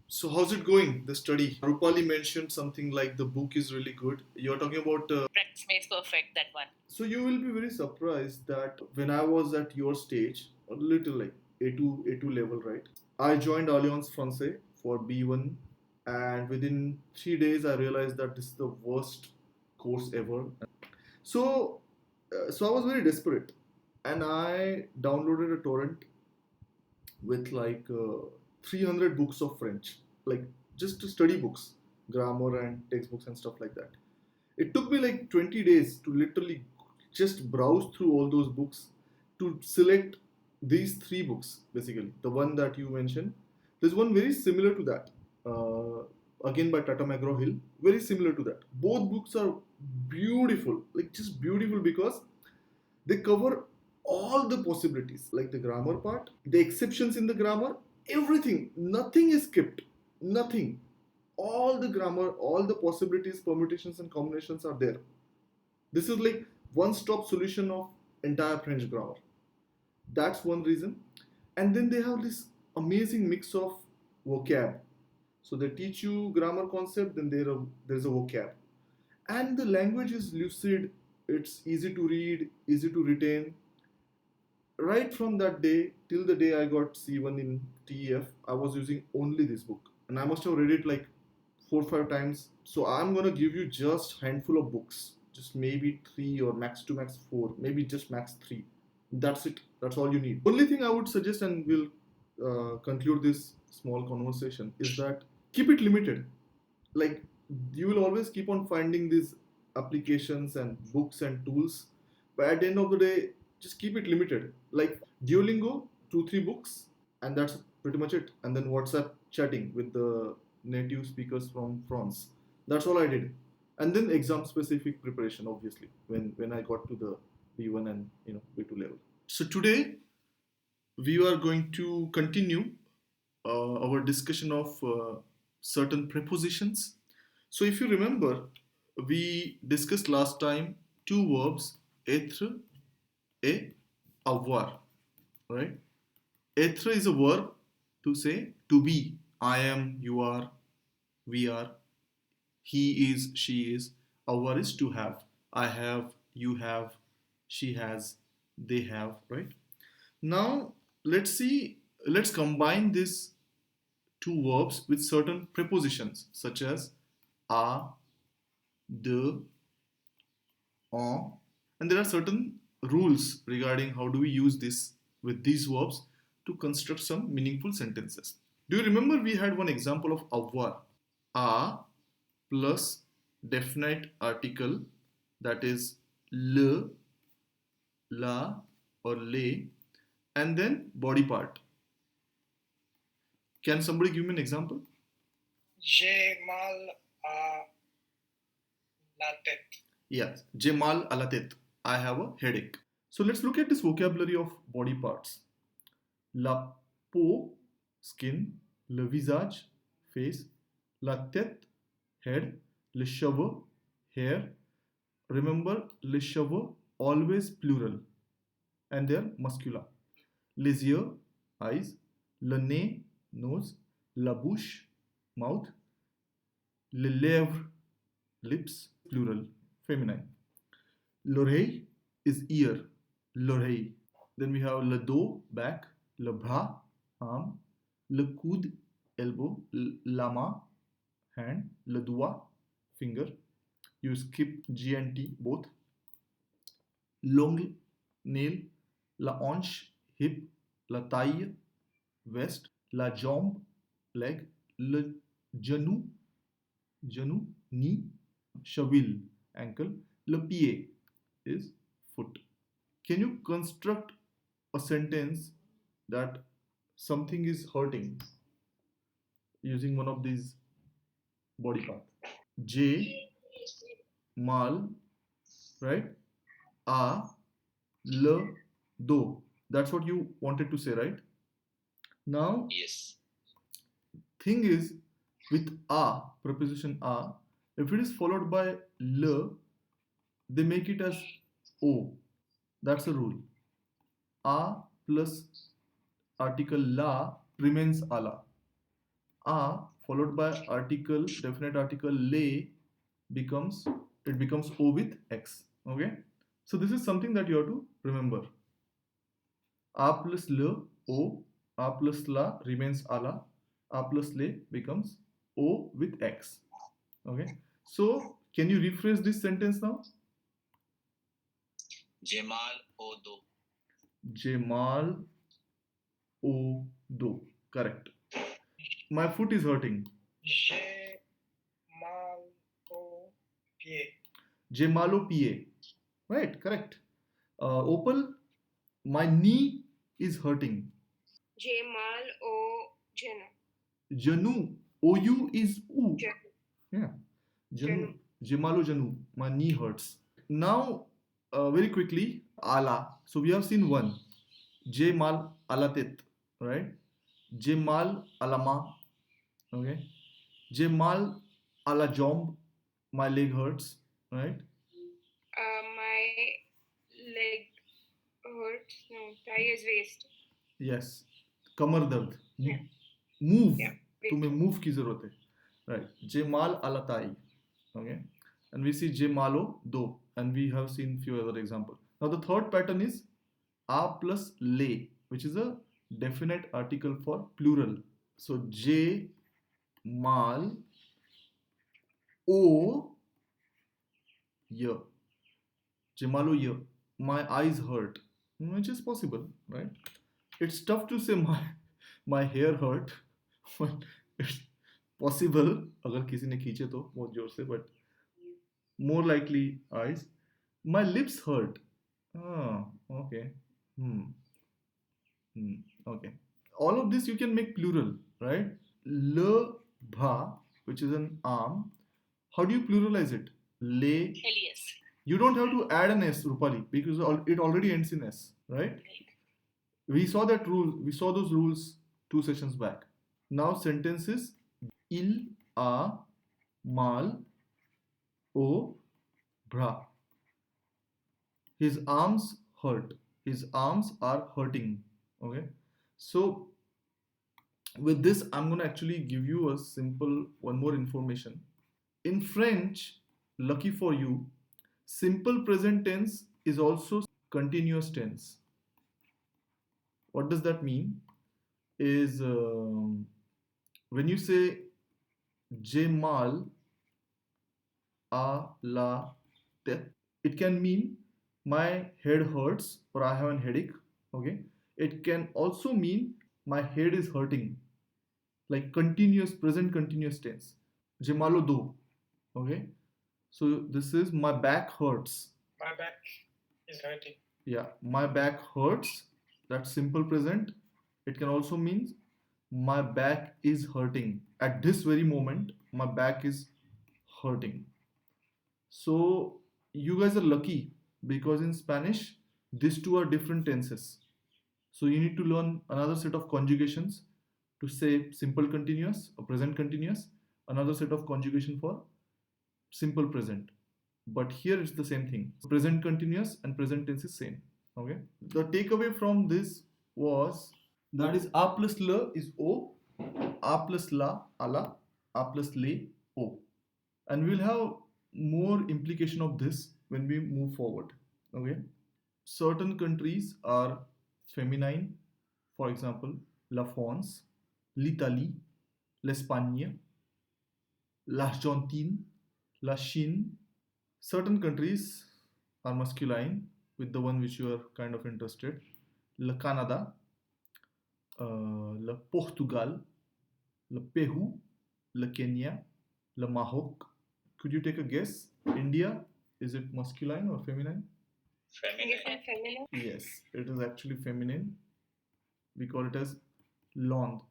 So how's it going, the study? Rupali mentioned something like the book is really good. You're talking about. Practice makes perfect, that one. So you will be very surprised that when I was at your stage, a little like A2 level, right? I joined Alliance Francaise for B1, and within 3 days I realized that this is the worst course ever. So I was very desperate, and I downloaded a torrent with like 300 books of French, like just to study books, grammar and textbooks and stuff like that. It took me like 20 days to literally just browse through all those books to select these three books, basically. The one that you mentioned, there's one very similar to that, again by Tata McGraw Hill, very similar to that. Both books are beautiful, like just beautiful because they cover all the possibilities, like the grammar part, the exceptions in the grammar, everything. Nothing is skipped. Nothing. All the grammar, all the possibilities, permutations, and combinations are there. This is like one-stop solution of entire French grammar. That's one reason. And then they have this amazing mix of vocab. So they teach you grammar concept, then there's a vocab. And the language is lucid, it's easy to read, easy to retain. Right from that day till the day I got C1 in TEF, I was using only this book. And I must have read it like 4 or 5 times. So I'm gonna give you just handful of books. Just maybe three or max to max four, maybe just max three. That's it. That's all you need. Only thing I would suggest, and we'll conclude this small conversation, is that keep it limited. Like you will always keep on finding these applications and books and tools, but at the end of the day, just keep it limited. Like Duolingo, 2 3 books, and that's pretty much it. And then WhatsApp chatting with the native speakers from France. That's all I did. And then exam specific preparation, obviously, when I got to the B1 and B2 level. So today we are going to continue our discussion of certain prepositions. So, if you remember, we discussed last time two verbs, être et avoir, right? Être is a verb to say to be. I am, you are, we are, he is, she is. Avoir is to have. I have, you have, she has, they have, right? Now, let's combine these two verbs with certain prepositions such as a, de, en, and there are certain rules regarding how do we use this with these verbs to construct some meaningful sentences. Do you remember we had one example of avoir? A plus definite article, that is le, la, or le, and then body part. Can somebody give me an example? J'ai mal à la tête. Yes, j'ai mal à la tête. I have a headache. So let's look at this vocabulary of body parts. La peau, skin, le visage, face, la tête, head, les cheveux, hair. Remember, les cheveux always plural and they're muscular. Les yeux, eyes, le nez, nose, la bouche, mouth, les lèvres, lips, plural, feminine. L'oreille is ear, l'oreille. Then we have le dos, back, le bras, arm, le coude, elbow, la main, hand, le doigt, finger. You skip G and T both. L'ongle, nail, la hanche, hip, la taille, waist, la jambe, leg, le genou, knee, cheville, ankle, le pied is foot. Can you construct a sentence that something is hurting using one of these body parts? J, mal, right? A, le, do. That's what you wanted to say, right? Now, Yes. thing is, with a, preposition a, if it is followed by le, they make it as o. That's a rule. A plus article la remains ala. A followed by article, definite article lay becomes, it becomes O with X. Okay, so this is something that you have to remember. A plus L, O, A plus La remains ala, A plus Le becomes O with X. Okay, so can you rephrase this sentence now? Jamal Odo. Jamal Odo. Correct. My foot is hurting. Jamalopie. Jamalopie. Right, correct. Opal, my knee is hurting. Jamal O Janu. Janu, OU is U. Janu. Yeah. Janu. Janu. Jamalu Janu. My knee hurts. Now, very quickly, Ala. So we have seen one. Jamal Alatit. Right? Jamal Alama. Okay. Jamal Alajomb. My leg hurts. Right? My leg hurts. No, thigh is waist. Yes. कमर दर्द. Yeah. Move. Yeah. तुम्हें move की जरूरत है. Right. Jamal Alatai. Okay. And we see Jemalo do. And we have seen few other examples. Now the third pattern is A plus le, which is a definite article for plural. So J mal O ye. Jemalo ye. My eyes hurt. Which is possible, right? It's tough to say my hair hurt. It's possible अगर किसी ने खींचे तो बहुत जोर से, but more likely eyes. My lips hurt. Ah, okay. Okay. All of this you can make plural, right? Le bha, which is an arm. How do you pluralize it? Le. Elias. You don't have to add an S, Rupali, because it already ends in S, right? We saw that rule. We saw those rules 2 sessions back. Now sentences. Il a mal o bra. His arms hurt. His arms are hurting. Okay. So with this, I'm going to actually give you a simple one more information. In French, lucky for you, simple present tense is also continuous tense. What does that mean? Is when you say Jamal a la tête, it can mean my head hurts or I have a headache. Okay. It can also mean my head is hurting, like continuous present continuous tense. Jamalo do. Okay. So this is my back hurts. My back is hurting. Yeah, my back hurts. That's simple present. It can also mean my back is hurting. At this very moment, my back is hurting. So you guys are lucky because in Spanish, these two are different tenses. So you need to learn another set of conjugations to say simple continuous or present continuous, another set of conjugation for simple present. But here it's the same thing. Present continuous and present tense is same. Okay. The takeaway from this was that is A plus L is O, A plus La, ala, A plus Le, O. And we'll have more implication of this when we move forward. Okay. Certain countries are feminine, for example, la France, l'Italie, l'Espagne, l'Argentine, la Chine. Certain countries are masculine, with the one which you are kind of interested. Le Canada, le Portugal, le Peru, le Kenya, le Maroc. Could you take a guess? India, is it masculine or feminine? Feminine. Yes, it is actually feminine. We call it as l'onde.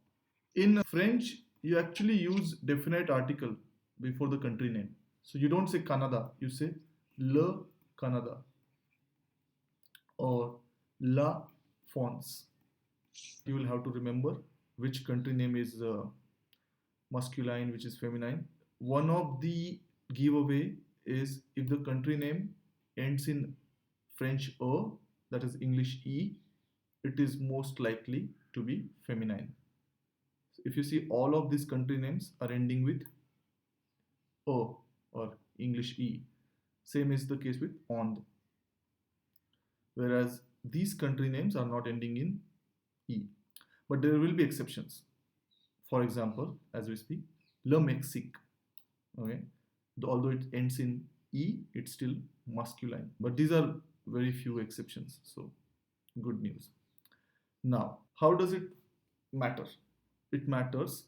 In French, you actually use definite article before the country name. So you don't say Canada, you say le Canada or la France. You will have to remember which country name is masculine, which is feminine. One of the giveaway is if the country name ends in French O, that is English E, it is most likely to be feminine. If you see, all of these country names are ending with O or English E. Same is the case with OND. Whereas these country names are not ending in E. But there will be exceptions. For example, as we speak, Le Mexique. Okay, although it ends in E, it's still masculine. But these are very few exceptions. So good news. Now, how does it matter? It matters.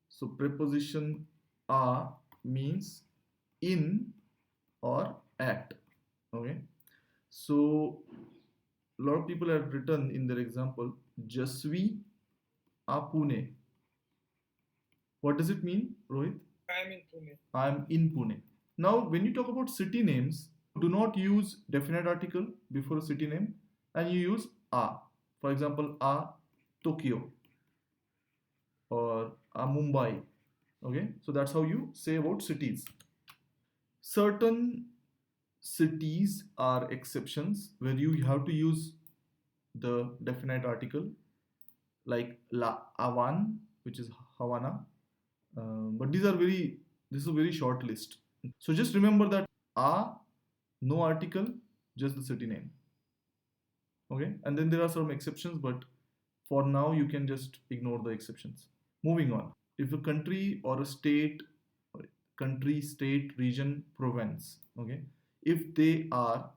So preposition a means in or at. Okay. So a lot of people have written in their example, Je suis à Pune. What does it mean, Rohit? I am in Pune. I am in Pune. Now, when you talk about city names, do not use definite article before a city name, and you use a. For example, a Tokyo or a Mumbai. Okay, so that's how you say about cities. Certain cities are exceptions where you have to use the definite article, like La Havan, which is Havana. But this is a very short list. So just remember that a, no article, just the city name. Okay, and then there are some exceptions, but for now you can just ignore the exceptions. Moving on. If a country or a state, country, state, region, province, okay, if they are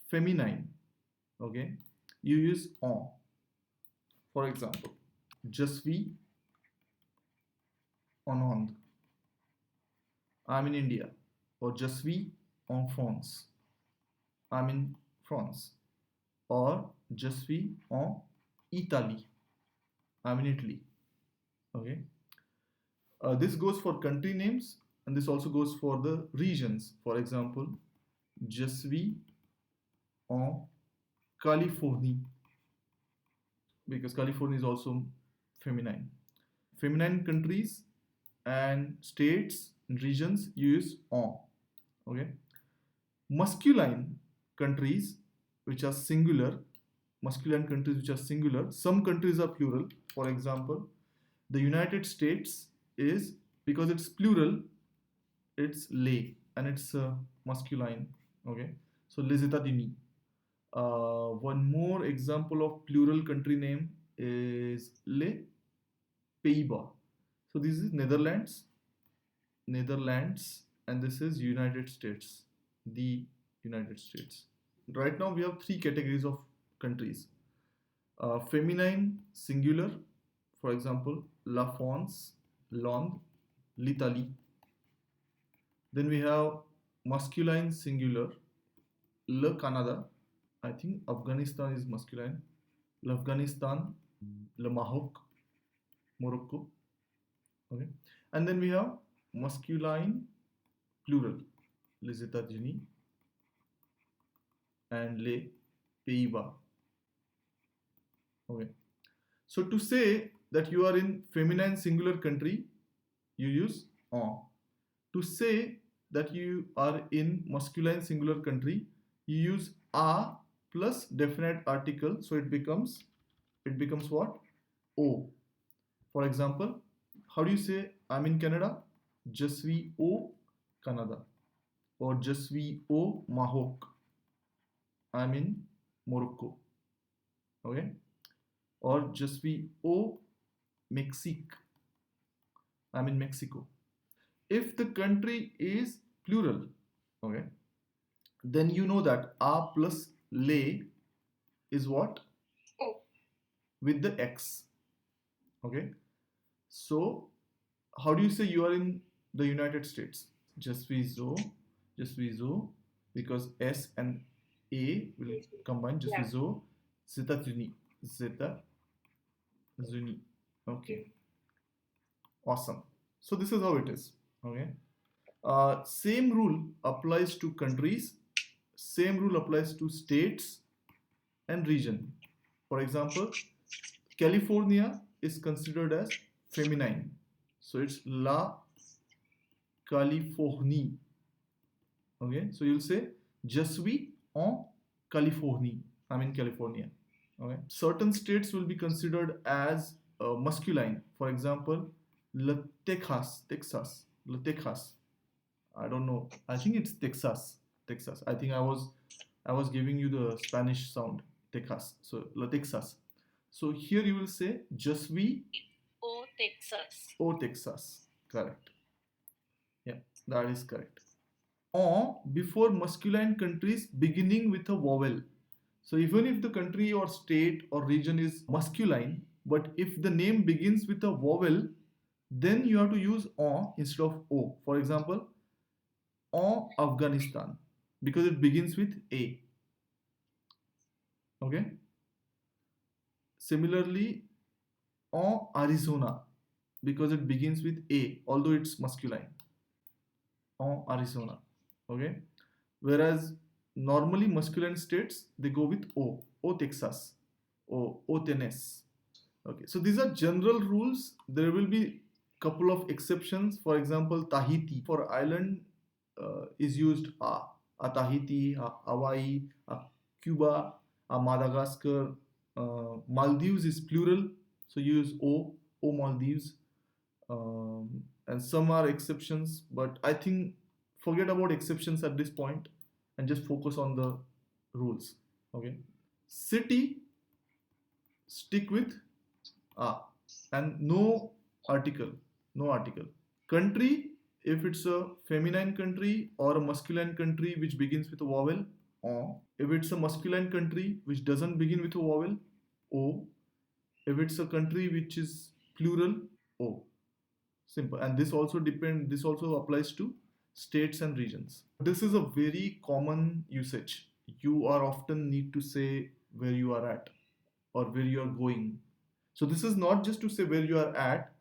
feminine, okay, you use en. For example, je suis en Inde. I'm in India. Or je suis en France. I'm in France. Or je suis en Italie. I'm in Italy. Okay. This goes for country names, and this also goes for the regions. For example, je suis en Californie, because California is also feminine. Feminine countries and states and regions use en. Okay. Masculine countries which are singular, some countries are plural. For example, the United States is, because it's plural, it's les, and it's masculine. Okay, so les États-Unis. One more example of plural country name is les Pays-Bas. So this is Netherlands, and this is United States, the United States. Right now we have three categories of countries. Feminine singular, for example, la France, Londres, l'Italie. Then we have masculine singular, le Canada. I think Afghanistan is masculine. L'Afghanistan, le Maroc, Morocco. Okay. And then we have masculine plural, les États-Unis and les Pays-Bas. Okay. So to say that you are in feminine singular country, you use en. To say that you are in masculine singular country, you use a plus definite article, so it becomes what? O. For example, how do you say I'm in Canada? Je suis au Canada. Or je suis au Maroc. I'm in Morocco. Okay? Or je suis au Mexique. I'm in Mexico. If the country is plural, okay, then you know that a plus le is what? O. With the X. Okay. So how do you say you are in the United States? Je suis au, because S and A will combine. Je suis au États-Unis. États-Unis. Okay. Awesome. So this is how it is. Okay. Same rule applies to countries. Same rule applies to states and region. For example, California is considered as feminine. So it's La Californie. Okay. So you'll say Je suis en Californie. I'm in California. Okay. Certain states will be considered as masculine. For example, Le Texas, Texas, Le Texas. I don't know. I think it's Texas, Texas. I think I was giving you the Spanish sound, Texas. So Le Texas. So here you will say just we O Texas. O Texas. Correct. Yeah, that is correct. O before masculine countries beginning with a vowel. So even if the country or state or region is masculine, but if the name begins with a vowel, then you have to use O instead of O. For example, O Afghanistan, because it begins with A. Okay. Similarly, O Arizona, because it begins with A, although it's masculine. O Arizona. Okay. Whereas normally masculine states they go with O Texas, O Tennessee. Okay, so these are general rules. There will be couple of exceptions. For example, Tahiti for island is used a Tahiti, a Hawaii, a Cuba, a Madagascar. Maldives is plural, so you use O Maldives. And some are exceptions, but I think forget about exceptions at this point and just focus on the rules. Okay, city stick with and no article, no article. Country, if it's a feminine country or a masculine country which begins with a vowel, O. If it's a masculine country which doesn't begin with a vowel, O. If it's a country which is plural, O. Simple. And this also applies to states and regions. This is a very common usage. You are often need to say where you are at or where you are going. So this is not just to say where you are at,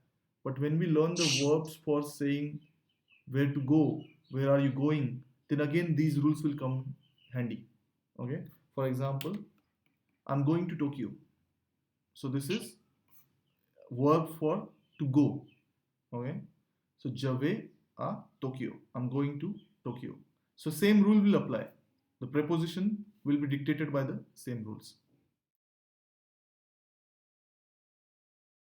but when we learn the verbs for saying where to go, where are you going, then again these rules will come handy. Okay. For example, I'm going to Tokyo. So this is verb for to go. Okay. So jave a Tokyo. I'm going to Tokyo. So same rule will apply. The preposition will be dictated by the same rules.